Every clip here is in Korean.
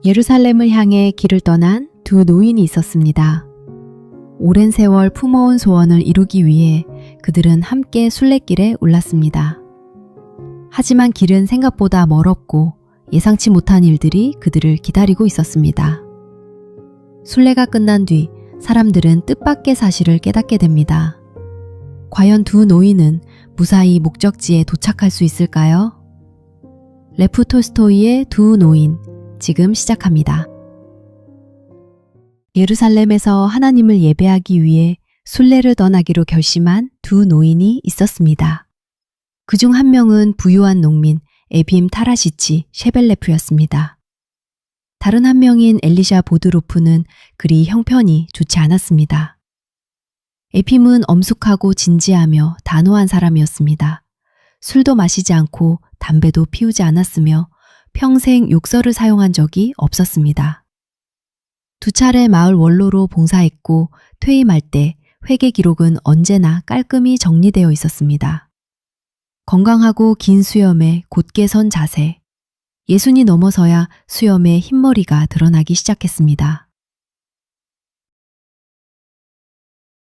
예루살렘을 향해 길을 떠난 두 노인이 있었습니다. 오랜 세월 품어온 소원을 이루기 위해 그들은 함께 순례길에 올랐습니다. 하지만 길은 생각보다 멀었고 예상치 못한 일들이 그들을 기다리고 있었습니다. 순례가 끝난 뒤 사람들은 뜻밖의 사실을 깨닫게 됩니다. 과연 두 노인은 무사히 목적지에 도착할 수 있을까요? 레프 톨스토이의 두 노인, 지금 시작합니다. 예루살렘에서 하나님을 예배하기 위해 순례를 떠나기로 결심한 두 노인이 있었습니다. 그중 한 명은 부유한 농민 에빔 타라시치 셰벨레프였습니다. 다른 한 명인 엘리샤 보드로프는 그리 형편이 좋지 않았습니다. 에빔은 엄숙하고 진지하며 단호한 사람이었습니다. 술도 마시지 않고 담배도 피우지 않았으며 평생 욕설을 사용한 적이 없었습니다. 두 차례 마을 원로로 봉사했고 퇴임할 때 회계 기록은 언제나 깔끔히 정리되어 있었습니다. 건강하고 긴 수염에 곧게 선 자세, 60이 넘어서야 수염에 흰머리가 드러나기 시작했습니다.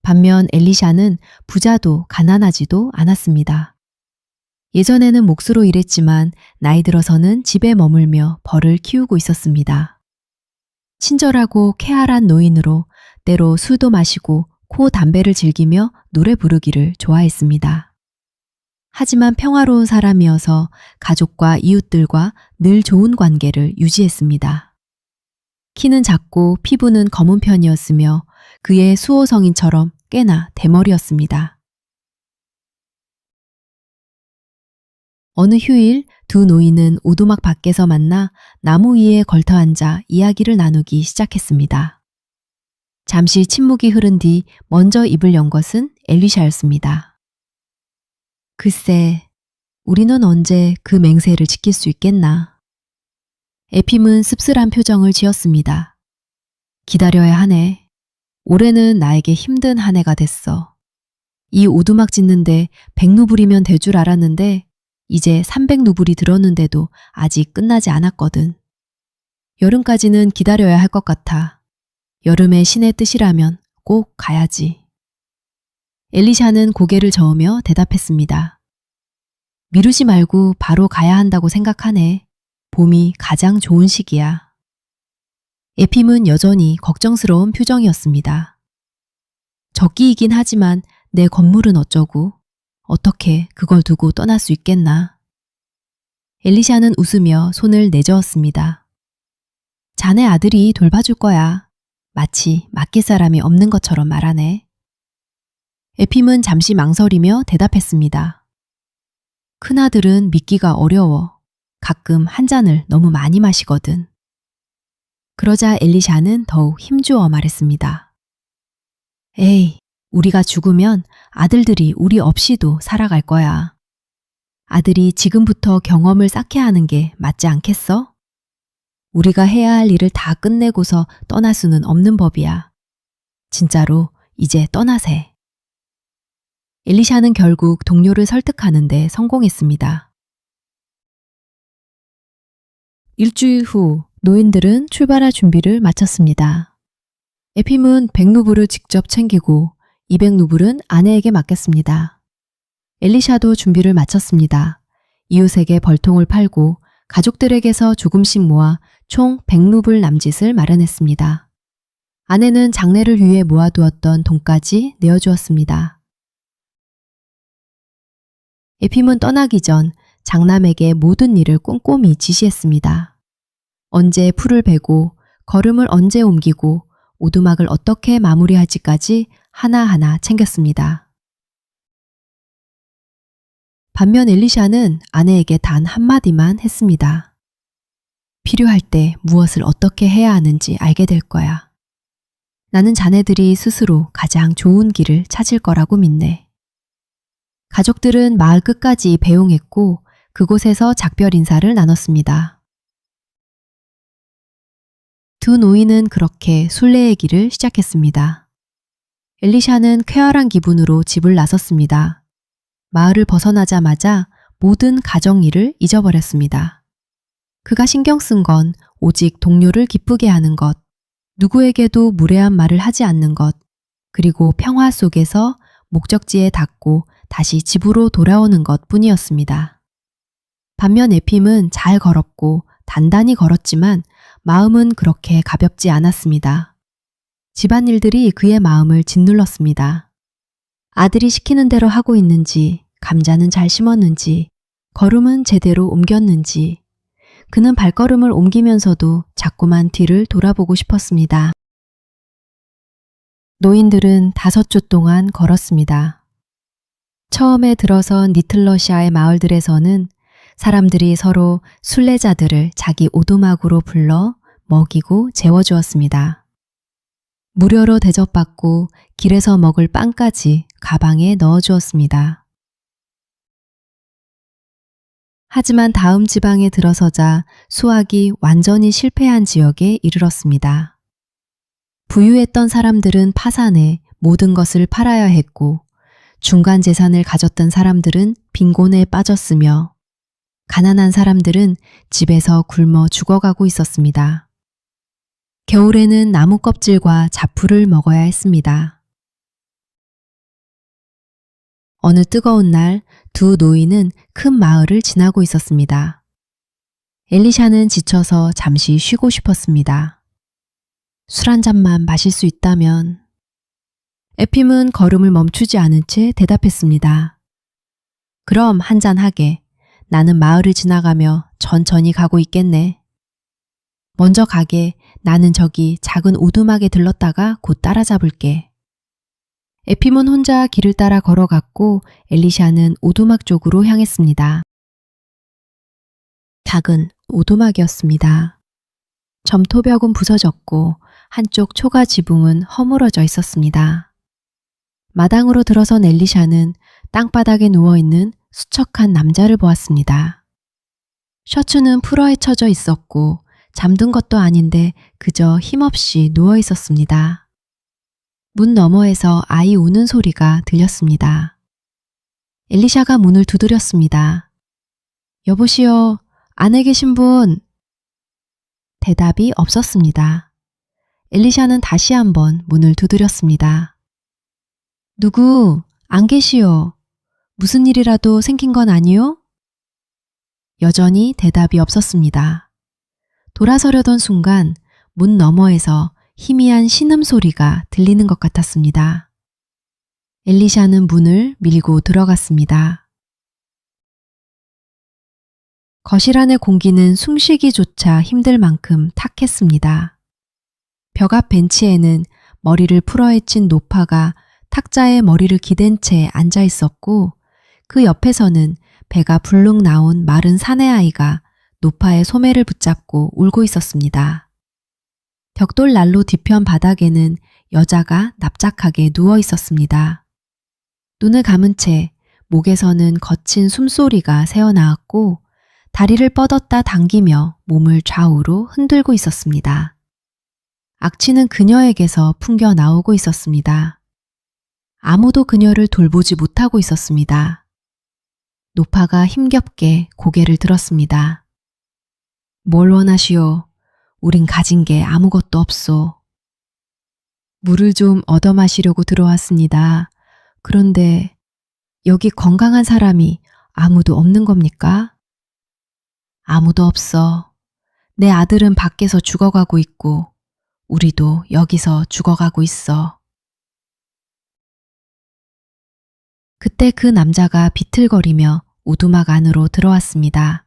반면 엘리샤는 부자도 가난하지도 않았습니다. 예전에는 몫으로 일했지만 나이 들어서는 집에 머물며 벌을 키우고 있었습니다. 친절하고 쾌활한 노인으로 때로 술도 마시고 코 담배를 즐기며 노래 부르기를 좋아했습니다. 하지만 평화로운 사람이어서 가족과 이웃들과 늘 좋은 관계를 유지했습니다. 키는 작고 피부는 검은 편이었으며 그의 수호성인처럼 꽤나 대머리였습니다. 어느 휴일 두 노인은 오두막 밖에서 만나 나무 위에 걸터 앉아 이야기를 나누기 시작했습니다. 잠시 침묵이 흐른 뒤 먼저 입을 연 것은 엘리샤였습니다. 글쎄, 우리는 언제 그 맹세를 지킬 수 있겠나? 에핌은 씁쓸한 표정을 지었습니다. 기다려야 하네. 올해는 나에게 힘든 한 해가 됐어. 이 오두막 짓는데 100루블이면 될 줄 알았는데 이제 300루블이 들었는데도 아직 끝나지 않았거든. 여름까지는 기다려야 할 것 같아. 여름의 신의 뜻이라면 꼭 가야지. 엘리샤는 고개를 저으며 대답했습니다. 미루지 말고 바로 가야 한다고 생각하네. 봄이 가장 좋은 시기야. 에핌은 여전히 걱정스러운 표정이었습니다. 적기이긴 하지만 내 건물은 어쩌고 어떻게 그걸 두고 떠날 수 있겠나. 엘리샤는 웃으며 손을 내저었습니다. 자네 아들이 돌봐줄 거야. 마치 맡길 사람이 없는 것처럼 말하네. 에핌은 잠시 망설이며 대답했습니다. 큰아들은 믿기가 어려워. 가끔 한 잔을 너무 많이 마시거든. 그러자 엘리샤는 더욱 힘주어 말했습니다. 에이, 우리가 죽으면 아들들이 우리 없이도 살아갈 거야. 아들이 지금부터 경험을 쌓게 하는 게 맞지 않겠어? 우리가 해야 할 일을 다 끝내고서 떠날 수는 없는 법이야. 진짜로 이제 떠나세. 엘리샤는 결국 동료를 설득하는 데 성공했습니다. 일주일 후 노인들은 출발할 준비를 마쳤습니다. 에핌은 100루블을 직접 챙기고 200루블은 아내에게 맡겼습니다. 엘리샤도 준비를 마쳤습니다. 이웃에게 벌통을 팔고 가족들에게서 조금씩 모아 총 100루블 남짓을 마련했습니다. 아내는 장례를 위해 모아두었던 돈까지 내어주었습니다. 에핌은 떠나기 전 장남에게 모든 일을 꼼꼼히 지시했습니다. 언제 풀을 베고 거름을 언제 옮기고 오두막을 어떻게 마무리할지까지 하나하나 챙겼습니다. 반면 엘리샤는 아내에게 단 한마디만 했습니다. 필요할 때 무엇을 어떻게 해야 하는지 알게 될 거야. 나는 자네들이 스스로 가장 좋은 길을 찾을 거라고 믿네. 가족들은 마을 끝까지 배웅했고 그곳에서 작별 인사를 나눴습니다. 두 노인은 그렇게 순례의 길을 시작했습니다. 엘리샤는 쾌활한 기분으로 집을 나섰습니다. 마을을 벗어나자마자 모든 가정 일을 잊어버렸습니다. 그가 신경 쓴 건 오직 동료를 기쁘게 하는 것, 누구에게도 무례한 말을 하지 않는 것, 그리고 평화 속에서 목적지에 닿고 다시 집으로 돌아오는 것 뿐이었습니다. 반면 에핌은 잘 걸었고 단단히 걸었지만 마음은 그렇게 가볍지 않았습니다. 집안일들이 그의 마음을 짓눌렀습니다. 아들이 시키는 대로 하고 있는지, 감자는 잘 심었는지, 걸음은 제대로 옮겼는지, 그는 발걸음을 옮기면서도 자꾸만 뒤를 돌아보고 싶었습니다. 노인들은 5주 동안 걸었습니다. 처음에 들어선 니틀러시아의 마을들에서는 사람들이 서로 순례자들을 자기 오두막으로 불러 먹이고 재워주었습니다. 무료로 대접받고 길에서 먹을 빵까지 가방에 넣어주었습니다. 하지만 다음 지방에 들어서자 수확이 완전히 실패한 지역에 이르렀습니다. 부유했던 사람들은 파산해 모든 것을 팔아야 했고 중간 재산을 가졌던 사람들은 빈곤에 빠졌으며 가난한 사람들은 집에서 굶어 죽어가고 있었습니다. 겨울에는 나무 껍질과 자풀을 먹어야 했습니다. 어느 뜨거운 날 두 노인은 큰 마을을 지나고 있었습니다. 엘리샤는 지쳐서 잠시 쉬고 싶었습니다. 술 한 잔만 마실 수 있다면. 에핌은 걸음을 멈추지 않은 채 대답했습니다. 그럼 한 잔 하게. 나는 마을을 지나가며 천천히 가고 있겠네. 먼저 가게. 나는 저기 작은 오두막에 들렀다가 곧 따라잡을게. 에핌은 혼자 길을 따라 걸어갔고 엘리샤는 오두막 쪽으로 향했습니다. 작은 오두막이었습니다. 점토벽은 부서졌고 한쪽 초가 지붕은 허물어져 있었습니다. 마당으로 들어선 엘리샤는 땅바닥에 누워있는 수척한 남자를 보았습니다. 셔츠는 풀어헤쳐져 있었고 잠든 것도 아닌데 그저 힘없이 누워 있었습니다. 문 너머에서 아이 우는 소리가 들렸습니다. 엘리샤가 문을 두드렸습니다. 여보시오, 안에 계신 분? 대답이 없었습니다. 엘리샤는 다시 한번 문을 두드렸습니다. 누구? 안 계시오. 무슨 일이라도 생긴 건 아니오? 여전히 대답이 없었습니다. 돌아서려던 순간 문 너머에서 희미한 신음소리가 들리는 것 같았습니다. 엘리샤는 문을 밀고 들어갔습니다. 거실 안의 공기는 숨쉬기조차 힘들 만큼 탁했습니다. 벽 앞 벤치에는 머리를 풀어헤친 노파가 탁자에 머리를 기댄 채 앉아 있었고 그 옆에서는 배가 불룩 나온 마른 사내아이가 노파의 소매를 붙잡고 울고 있었습니다. 벽돌 난로 뒤편 바닥에는 여자가 납작하게 누워 있었습니다. 눈을 감은 채 목에서는 거친 숨소리가 새어나왔고 다리를 뻗었다 당기며 몸을 좌우로 흔들고 있었습니다. 악취는 그녀에게서 풍겨 나오고 있었습니다. 아무도 그녀를 돌보지 못하고 있었습니다. 노파가 힘겹게 고개를 들었습니다. 뭘 원하시오? 우린 가진 게 아무것도 없소. 물을 좀 얻어 마시려고 들어왔습니다. 그런데 여기 건강한 사람이 아무도 없는 겁니까? 아무도 없어. 내 아들은 밖에서 죽어가고 있고 우리도 여기서 죽어가고 있어. 그때 그 남자가 비틀거리며 오두막 안으로 들어왔습니다.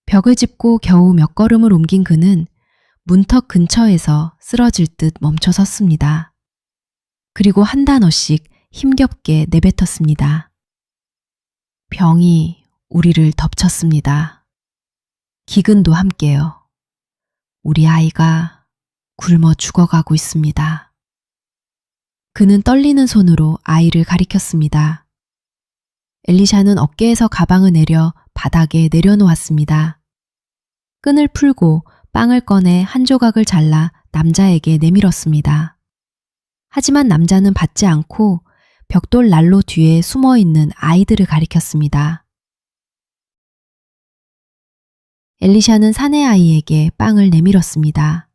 벽을 짚고 겨우 몇 걸음을 옮긴 그는 문턱 근처에서 쓰러질 듯 멈춰 섰습니다. 그리고 한 단어씩 힘겹게 내뱉었습니다. 병이 우리를 덮쳤습니다. 기근도 함께요. 우리 아이가 굶어 죽어가고 있습니다. 그는 떨리는 손으로 아이를 가리켰습니다. 엘리샤는 어깨에서 가방을 내려 바닥에 내려놓았습니다. 끈을 풀고 빵을 꺼내 한 조각을 잘라 남자에게 내밀었습니다. 하지만 남자는 받지 않고 벽돌 난로 뒤에 숨어있는 아이들을 가리켰습니다. 엘리샤는 사내 아이에게 빵을 내밀었습니다.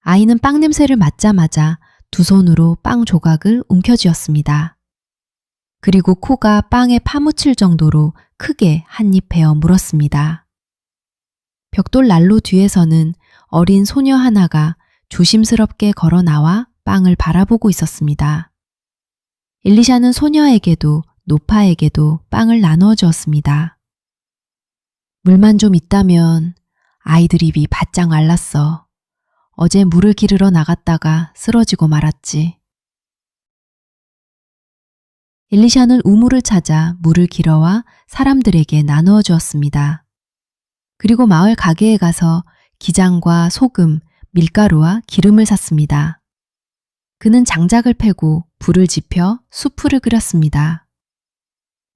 아이는 빵 냄새를 맡자마자 두 손으로 빵 조각을 움켜쥐었습니다. 그리고 코가 빵에 파묻힐 정도로 크게 한 입 베어 물었습니다. 벽돌 난로 뒤에서는 어린 소녀 하나가 조심스럽게 걸어 나와 빵을 바라보고 있었습니다. 엘리샤는 소녀에게도 노파에게도 빵을 나누어 주었습니다. 물만 좀 있다면 아이들 입이 바짝 말랐어. 어제 물을 기르러 나갔다가 쓰러지고 말았지. 엘리샤는 우물을 찾아 물을 길어와 사람들에게 나누어 주었습니다. 그리고 마을 가게에 가서 기장과 소금, 밀가루와 기름을 샀습니다. 그는 장작을 패고 불을 지펴 수프를 끓였습니다.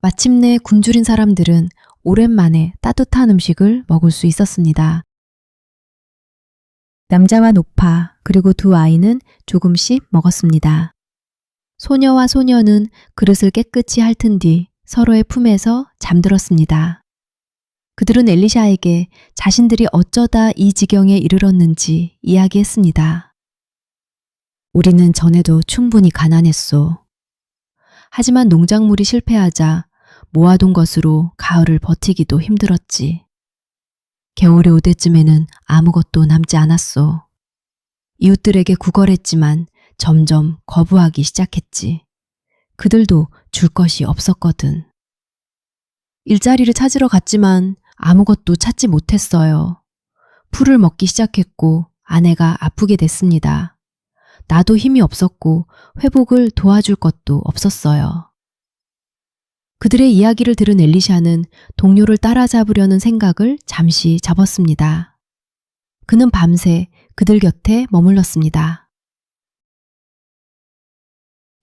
마침내 굶주린 사람들은 오랜만에 따뜻한 음식을 먹을 수 있었습니다. 남자와 노파 그리고 두 아이는 조금씩 먹었습니다. 소녀와 소녀는 그릇을 깨끗이 핥은 뒤 서로의 품에서 잠들었습니다. 그들은 엘리샤에게 자신들이 어쩌다 이 지경에 이르렀는지 이야기했습니다. 우리는 전에도 충분히 가난했소. 하지만 농작물이 실패하자 모아둔 것으로 가을을 버티기도 힘들었지. 겨울이 올 때쯤에는 아무것도 남지 않았소. 이웃들에게 구걸했지만 점점 거부하기 시작했지. 그들도 줄 것이 없었거든. 일자리를 찾으러 갔지만 아무것도 찾지 못했어요. 풀을 먹기 시작했고 아내가 아프게 됐습니다. 나도 힘이 없었고 회복을 도와줄 것도 없었어요. 그들의 이야기를 들은 엘리샤는 동료를 따라잡으려는 생각을 잠시 접었습니다. 그는 밤새 그들 곁에 머물렀습니다.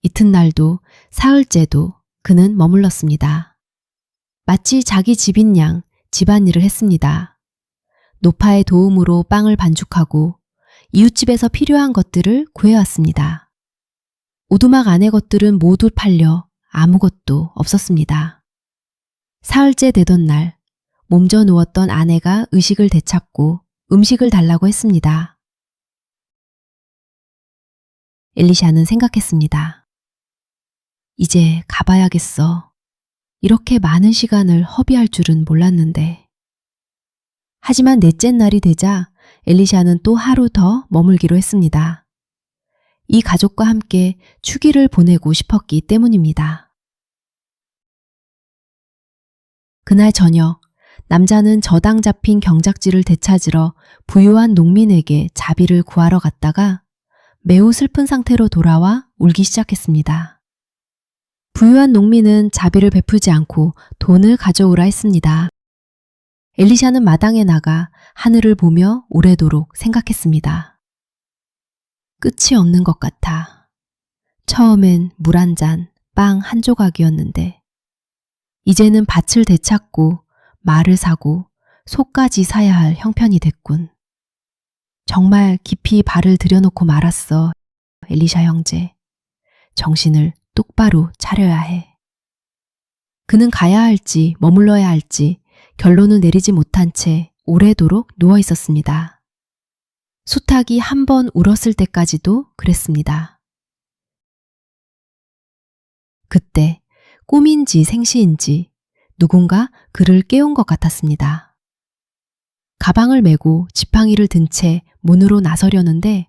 이튿날도 사흘째도 그는 머물렀습니다. 마치 자기 집인 양 집안일을 했습니다. 노파의 도움으로 빵을 반죽하고 이웃집에서 필요한 것들을 구해왔습니다. 오두막 안의 것들은 모두 팔려 아무것도 없었습니다. 사흘째 되던 날 몸져 누웠던 아내가 의식을 되찾고 음식을 달라고 했습니다. 엘리샤는 생각했습니다. 이제 가봐야겠어. 이렇게 많은 시간을 허비할 줄은 몰랐는데. 하지만 넷째 날이 되자 엘리샤는 또 하루 더 머물기로 했습니다. 이 가족과 함께 추기를 보내고 싶었기 때문입니다. 그날 저녁 남자는 저당 잡힌 경작지를 되찾으러 부유한 농민에게 자비를 구하러 갔다가 매우 슬픈 상태로 돌아와 울기 시작했습니다. 부유한 농민은 자비를 베풀지 않고 돈을 가져오라 했습니다. 엘리샤는 마당에 나가 하늘을 보며 오래도록 생각했습니다. 끝이 없는 것 같아. 처음엔 물 한 잔, 빵 한 조각이었는데 이제는 밭을 되찾고 말을 사고 소까지 사야 할 형편이 됐군. 정말 깊이 발을 들여놓고 말았어, 엘리샤 형제. 정신을 똑바로 차려야 해. 그는 가야 할지 머물러야 할지 결론을 내리지 못한 채 오래도록 누워 있었습니다. 수탉이 한 번 울었을 때까지도 그랬습니다. 그때 꿈인지 생시인지 누군가 그를 깨운 것 같았습니다. 가방을 메고 지팡이를 든 채 문으로 나서려는데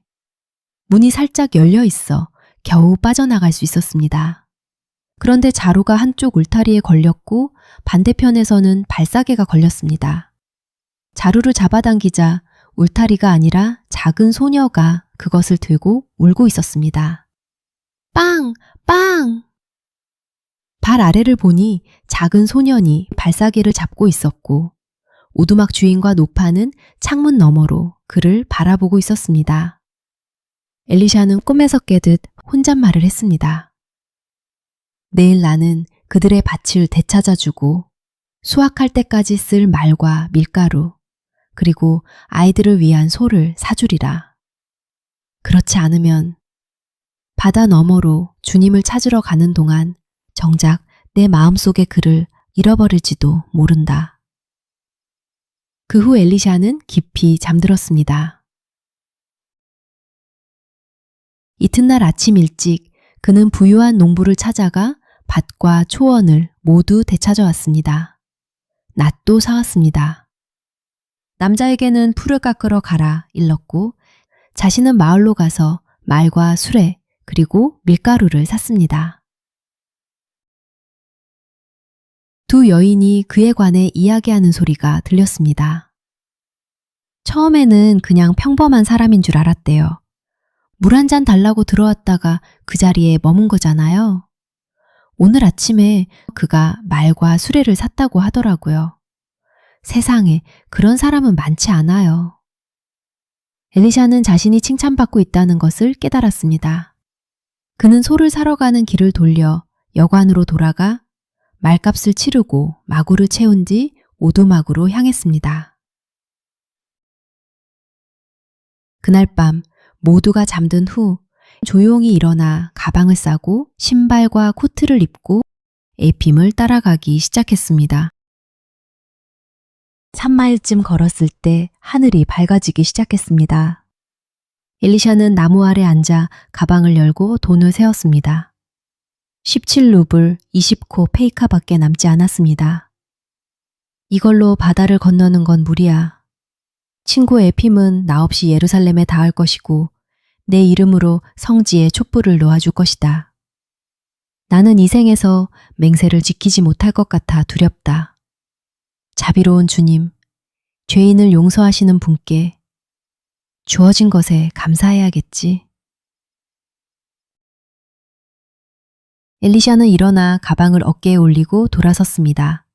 문이 살짝 열려 있어 겨우 빠져나갈 수 있었습니다. 그런데 자루가 한쪽 울타리에 걸렸고 반대편에서는 발사계가 걸렸습니다. 자루를 잡아당기자 울타리가 아니라 작은 소녀가 그것을 들고 울고 있었습니다. 빵! 빵! 발 아래를 보니 작은 소년이 발사계를 잡고 있었고 오두막 주인과 노파는 창문 너머로 그를 바라보고 있었습니다. 엘리샤는 꿈에서 깨듯 혼잣말을 했습니다. 내일 나는 그들의 밭을 되찾아주고 수확할 때까지 쓸 말과 밀가루 그리고 아이들을 위한 소를 사주리라. 그렇지 않으면 바다 너머로 주님을 찾으러 가는 동안 정작 내 마음속의 그를 잃어버릴지도 모른다. 그 후 엘리샤는 깊이 잠들었습니다. 이튿날 아침 일찍 그는 부유한 농부를 찾아가 밭과 초원을 모두 되찾아왔습니다. 낫도 사왔습니다. 남자에게는 풀을 깎으러 가라 일렀고 자신은 마을로 가서 말과 수레 그리고 밀가루를 샀습니다. 두 여인이 그에 관해 이야기하는 소리가 들렸습니다. 처음에는 그냥 평범한 사람인 줄 알았대요. 물 한 잔 달라고 들어왔다가 그 자리에 머문 거잖아요. 오늘 아침에 그가 말과 수레를 샀다고 하더라고요. 세상에 그런 사람은 많지 않아요. 엘리샤는 자신이 칭찬받고 있다는 것을 깨달았습니다. 그는 소를 사러 가는 길을 돌려 여관으로 돌아가 말값을 치르고 마구를 채운 뒤 오두막으로 향했습니다. 그날 밤 모두가 잠든 후 조용히 일어나 가방을 싸고 신발과 코트를 입고 에핌을 따라가기 시작했습니다. 3마일쯤 걸었을 때 하늘이 밝아지기 시작했습니다. 엘리샤는 나무 아래 앉아 가방을 열고 돈을 세었습니다. 17루블 20코 페이카밖에 남지 않았습니다. 이걸로 바다를 건너는 건 무리야. 친구 에핌은 나 없이 예루살렘에 닿을 것이고 내 이름으로 성지에 촛불을 놓아줄 것이다. 나는 이 생에서 맹세를 지키지 못할 것 같아 두렵다. 자비로운 주님, 죄인을 용서하시는 분께 주어진 것에 감사해야겠지. 엘리샤는 일어나 가방을 어깨에 올리고 돌아섰습니다.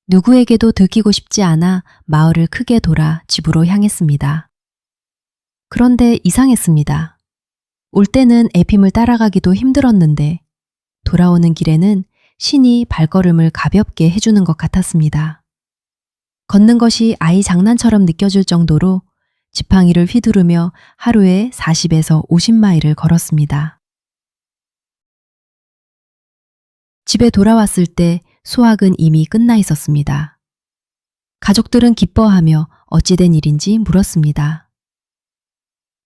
누구에게도 들키고 싶지 않아 마을을 크게 돌아 집으로 향했습니다. 그런데 이상했습니다. 올 때는 에핌을 따라가기도 힘들었는데 돌아오는 길에는 신이 발걸음을 가볍게 해주는 것 같았습니다. 걷는 것이 아이 장난처럼 느껴질 정도로 지팡이를 휘두르며 하루에 40에서 50마일을 걸었습니다. 집에 돌아왔을 때 수확은 이미 끝나 있었습니다. 가족들은 기뻐하며 어찌된 일인지 물었습니다.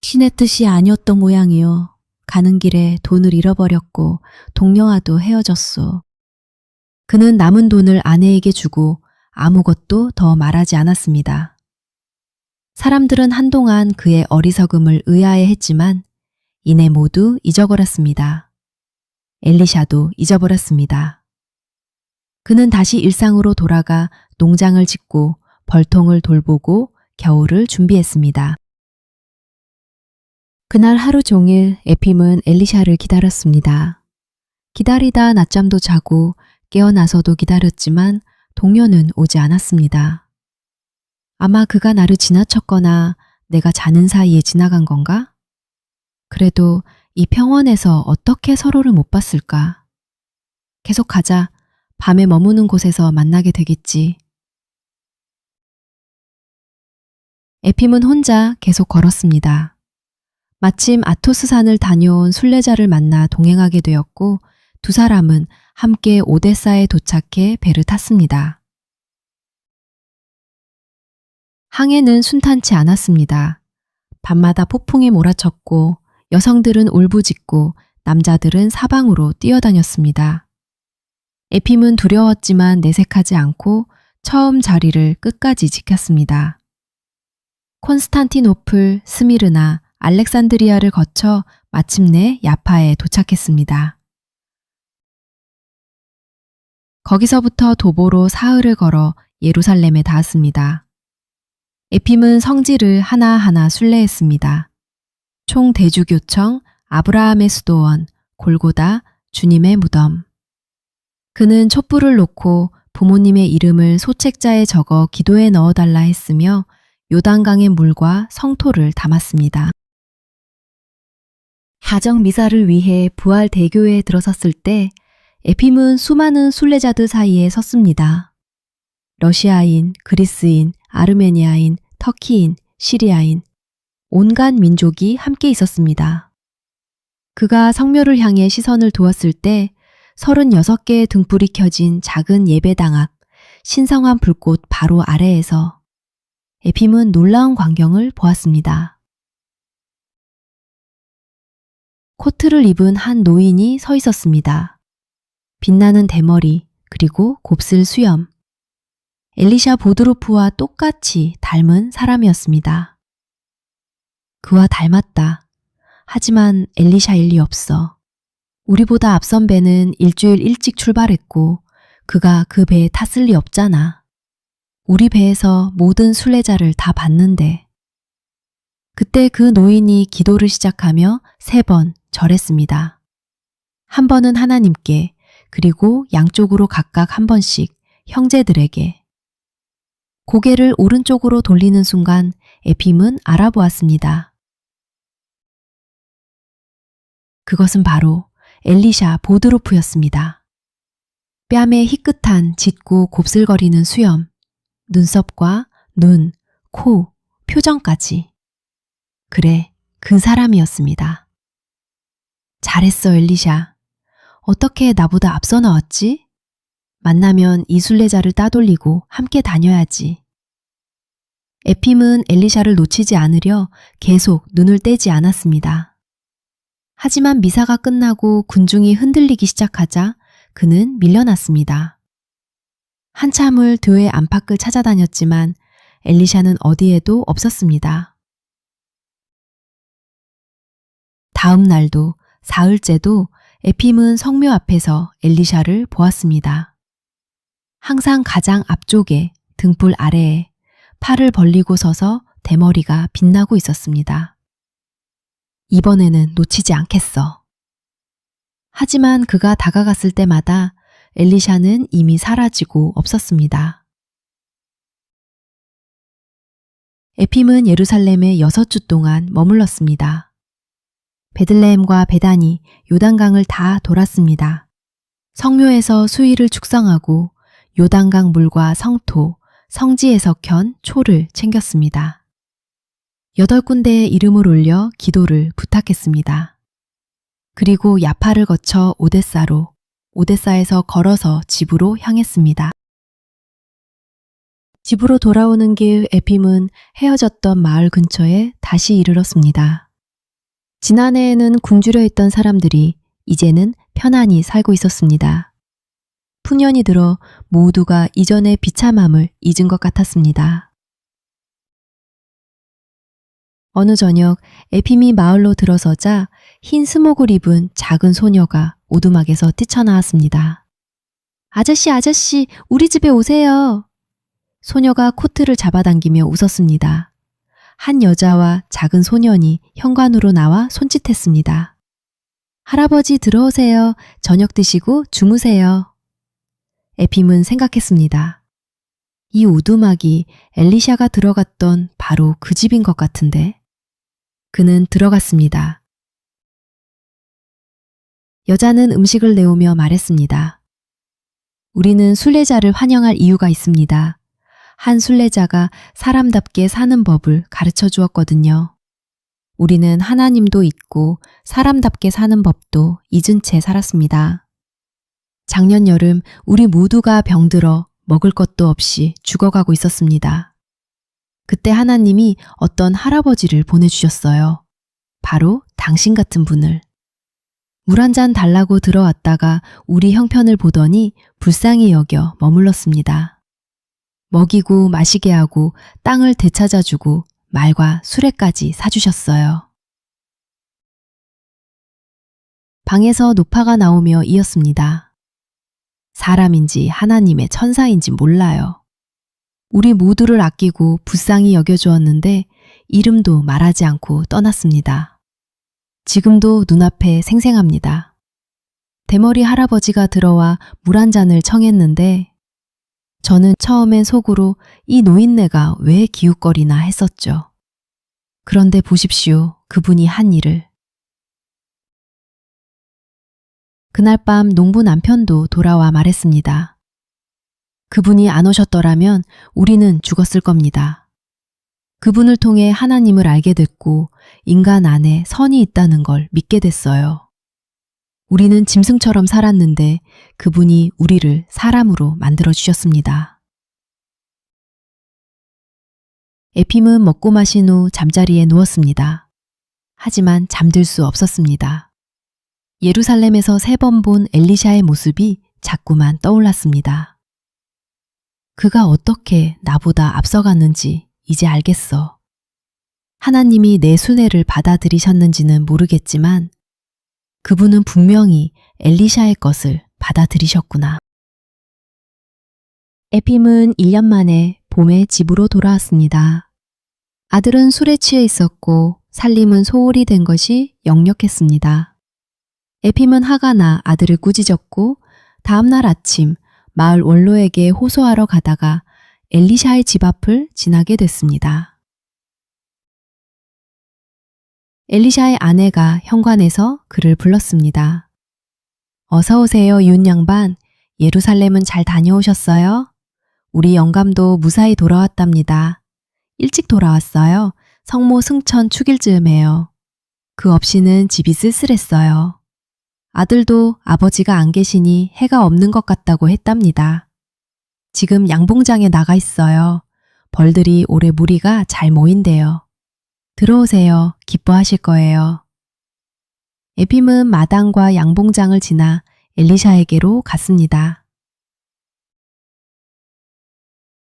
신의 뜻이 아니었던 모양이요. 가는 길에 돈을 잃어버렸고 동료와도 헤어졌소. 그는 남은 돈을 아내에게 주고 아무것도 더 말하지 않았습니다. 사람들은 한동안 그의 어리석음을 의아해했지만 이내 모두 잊어버렸습니다. 엘리샤도 잊어버렸습니다. 그는 다시 일상으로 돌아가 농장을 짓고 벌통을 돌보고 겨울을 준비했습니다. 그날 하루 종일 에핌은 엘리샤를 기다렸습니다. 기다리다 낮잠도 자고 깨어나서도 기다렸지만 동료는 오지 않았습니다. 아마 그가 나를 지나쳤거나 내가 자는 사이에 지나간 건가? 그래도 이 평원에서 어떻게 서로를 못 봤을까? 계속 가자. 밤에 머무는 곳에서 만나게 되겠지. 에핌은 혼자 계속 걸었습니다. 마침 아토스산을 다녀온 순례자를 만나 동행하게 되었고 두 사람은 함께 오데사에 도착해 배를 탔습니다. 항해는 순탄치 않았습니다. 밤마다 폭풍이 몰아쳤고 여성들은 울부짖고 남자들은 사방으로 뛰어다녔습니다. 에핌은 두려웠지만 내색하지 않고 처음 자리를 끝까지 지켰습니다. 콘스탄티노플, 스미르나, 알렉산드리아를 거쳐 마침내 야파에 도착했습니다. 거기서부터 도보로 사흘을 걸어 예루살렘에 닿았습니다. 에핌은 성지를 하나하나 순례했습니다. 총 대주교청, 아브라함의 수도원, 골고다, 주님의 무덤. 그는 촛불을 놓고 부모님의 이름을 소책자에 적어 기도에 넣어달라 했으며 요단강의 물과 성토를 담았습니다. 가정 미사를 위해 부활대교에 들어섰을 때 에핌은 수많은 순례자들 사이에 섰습니다. 러시아인, 그리스인, 아르메니아인, 터키인, 시리아인, 온갖 민족이 함께 있었습니다. 그가 성묘를 향해 시선을 두었을 때 36개의 등불이 켜진 작은 예배당 앞 신성한 불꽃 바로 아래에서 에핌은 놀라운 광경을 보았습니다. 코트를 입은 한 노인이 서 있었습니다. 빛나는 대머리, 그리고 곱슬 수염. 엘리샤 보드로프와 똑같이 닮은 사람이었습니다. 그와 닮았다. 하지만 엘리샤일 리 없어. 우리보다 앞선 배는 일주일 일찍 출발했고 그가 그 배에 탔을 리 없잖아. 우리 배에서 모든 순례자를 다 봤는데. 그때 그 노인이 기도를 시작하며 3번 절했습니다. 한 번은 하나님께, 그리고 양쪽으로 각각 한 번씩 형제들에게. 고개를 오른쪽으로 돌리는 순간 에핌은 알아보았습니다. 그것은 바로 엘리샤 보드로프였습니다. 뺨에 희끗한 짙고 곱슬거리는 수염, 눈썹과 눈, 코, 표정까지. 그래, 그 사람이었습니다. 잘했어, 엘리샤. 어떻게 나보다 앞서 나왔지? 만나면 이 순례자를 따돌리고 함께 다녀야지. 에핌은 엘리샤를 놓치지 않으려 계속 눈을 떼지 않았습니다. 하지만 미사가 끝나고 군중이 흔들리기 시작하자 그는 밀려났습니다. 한참을 교회 안팎을 찾아다녔지만 엘리샤는 어디에도 없었습니다. 다음 날도 사흘째도 에핌은 성묘 앞에서 엘리샤를 보았습니다. 항상 가장 앞쪽에 등불 아래에 팔을 벌리고 서서 대머리가 빛나고 있었습니다. 이번에는 놓치지 않겠어. 하지만 그가 다가갔을 때마다 엘리샤는 이미 사라지고 없었습니다. 에핌은 예루살렘에 6주 동안 머물렀습니다. 베들레헴과 베다니, 요단강을 다 돌았습니다. 성묘에서 수의를 축성하고 요단강 물과 성토, 성지에서 켠 초를 챙겼습니다. 8군데의 이름을 올려 기도를 부탁했습니다. 그리고 야파를 거쳐 오데사로, 오데사에서 걸어서 집으로 향했습니다. 집으로 돌아오는 길 에핌은 헤어졌던 마을 근처에 다시 이르렀습니다. 지난해에는 굶주려 있던 사람들이 이제는 편안히 살고 있었습니다. 풍년이 들어 모두가 이전의 비참함을 잊은 것 같았습니다. 어느 저녁 에핌이 마을로 들어서자 흰 스모그를 입은 작은 소녀가 오두막에서 뛰쳐나왔습니다. 아저씨, 아저씨, 우리 집에 오세요. 소녀가 코트를 잡아당기며 웃었습니다. 한 여자와 작은 소년이 현관으로 나와 손짓했습니다. 할아버지 들어오세요. 저녁 드시고 주무세요. 에핌은 생각했습니다. 이 오두막이 엘리샤가 들어갔던 바로 그 집인 것 같은데. 그는 들어갔습니다. 여자는 음식을 내오며 말했습니다. 우리는 순례자를 환영할 이유가 있습니다. 한 순례자가 사람답게 사는 법을 가르쳐 주었거든요. 우리는 하나님도 잊고 사람답게 사는 법도 잊은 채 살았습니다. 작년 여름 우리 모두가 병들어 먹을 것도 없이 죽어가고 있었습니다. 그때 하나님이 어떤 할아버지를 보내주셨어요. 바로 당신 같은 분을. 물 한 잔 달라고 들어왔다가 우리 형편을 보더니 불쌍히 여겨 머물렀습니다. 먹이고 마시게 하고 땅을 되찾아주고 말과 수레까지 사주셨어요. 방에서 노파가 나오며 이었습니다. 사람인지 하나님의 천사인지 몰라요. 우리 모두를 아끼고 불쌍히 여겨주었는데 이름도 말하지 않고 떠났습니다. 지금도 눈앞에 생생합니다. 대머리 할아버지가 들어와 물 한 잔을 청했는데 저는 처음엔 속으로 이 노인네가 왜 기웃거리나 했었죠. 그런데 보십시오. 그분이 한 일을. 그날 밤 농부 남편도 돌아와 말했습니다. 그분이 안 오셨더라면 우리는 죽었을 겁니다. 그분을 통해 하나님을 알게 됐고 인간 안에 선이 있다는 걸 믿게 됐어요. 우리는 짐승처럼 살았는데 그분이 우리를 사람으로 만들어 주셨습니다. 에핌은 먹고 마신 후 잠자리에 누웠습니다. 하지만 잠들 수 없었습니다. 예루살렘에서 3번 본 엘리샤의 모습이 자꾸만 떠올랐습니다. 그가 어떻게 나보다 앞서갔는지 이제 알겠어. 하나님이 내 순회를 받아들이셨는지는 모르겠지만 그분은 분명히 엘리샤의 것을 받아들이셨구나. 에핌은 1년 만에 봄에 집으로 돌아왔습니다. 아들은 술에 취해 있었고 살림은 소홀히 된 것이 역력했습니다. 에핌은 화가 나 아들을 꾸짖었고 다음날 아침 마을 원로에게 호소하러 가다가 엘리샤의 집 앞을 지나게 됐습니다. 엘리샤의 아내가 현관에서 그를 불렀습니다. 어서 오세요, 이웃 양반. 예루살렘은 잘 다녀오셨어요? 우리 영감도 무사히 돌아왔답니다. 일찍 돌아왔어요. 성모 승천 축일 즈음에요. 그 없이는 집이 쓸쓸했어요. 아들도 아버지가 안 계시니 해가 없는 것 같다고 했답니다. 지금 양봉장에 나가 있어요. 벌들이 올해 무리가 잘 모인대요. 들어오세요. 기뻐하실 거예요. 에핌은 마당과 양봉장을 지나 엘리샤에게로 갔습니다.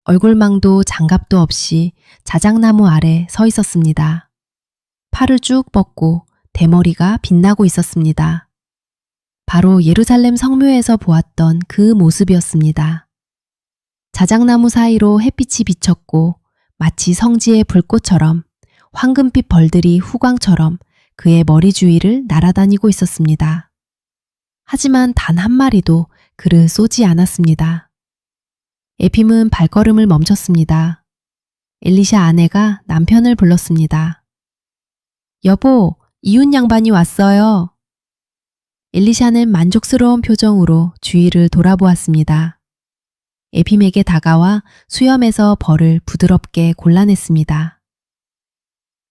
얼굴망도 장갑도 없이 자작나무 아래 서 있었습니다. 팔을 쭉 뻗고 대머리가 빛나고 있었습니다. 바로 예루살렘 성묘에서 보았던 그 모습이었습니다. 자작나무 사이로 햇빛이 비쳤고 마치 성지의 불꽃처럼 황금빛 벌들이 후광처럼 그의 머리 주위를 날아다니고 있었습니다. 하지만 단 한 마리도 그를 쏘지 않았습니다. 에핌은 발걸음을 멈췄습니다. 엘리샤 아내가 남편을 불렀습니다. 여보, 이웃 양반이 왔어요. 엘리샤는 만족스러운 표정으로 주위를 돌아보았습니다. 에핌에게 다가와 수염에서 벌을 부드럽게 골라냈습니다.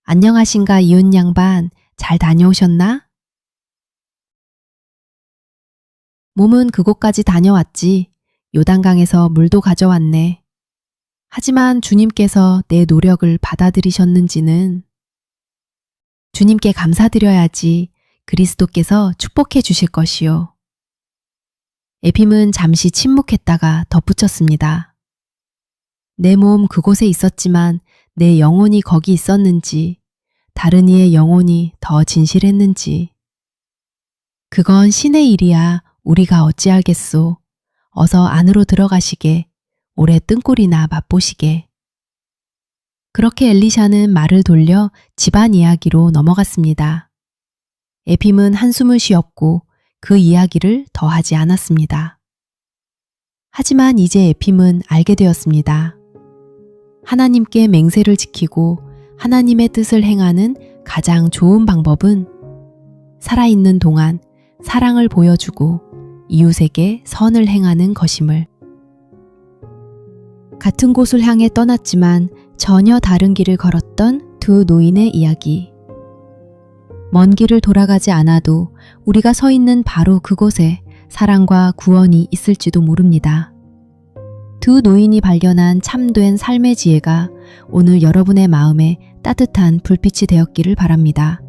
안녕하신가 이웃 양반, 잘 다녀오셨나? 몸은 그곳까지 다녀왔지. 요단강에서 물도 가져왔네. 하지만 주님께서 내 노력을 받아들이셨는지는 주님께 감사드려야지. 그리스도께서 축복해 주실 것이요. 에핌은 잠시 침묵했다가 덧붙였습니다. 내 몸 그곳에 있었지만 내 영혼이 거기 있었는지, 다른 이의 영혼이 더 진실했는지. 그건 신의 일이야. 우리가 어찌 알겠소. 어서 안으로 들어가시게. 올해 뜬꿀이나 맛보시게. 그렇게 엘리샤는 말을 돌려 집안 이야기로 넘어갔습니다. 에핌은 한숨을 쉬었고 그 이야기를 더 하지 않았습니다. 하지만 이제 에핌은 알게 되었습니다. 하나님께 맹세를 지키고 하나님의 뜻을 행하는 가장 좋은 방법은 살아있는 동안 사랑을 보여주고 이웃에게 선을 행하는 것임을. 같은 곳을 향해 떠났지만 전혀 다른 길을 걸었던 두 노인의 이야기. 먼 길을 돌아가지 않아도 우리가 서 있는 바로 그곳에 사랑과 구원이 있을지도 모릅니다. 두 노인이 발견한 참된 삶의 지혜가 오늘 여러분의 마음에 따뜻한 불빛이 되었기를 바랍니다.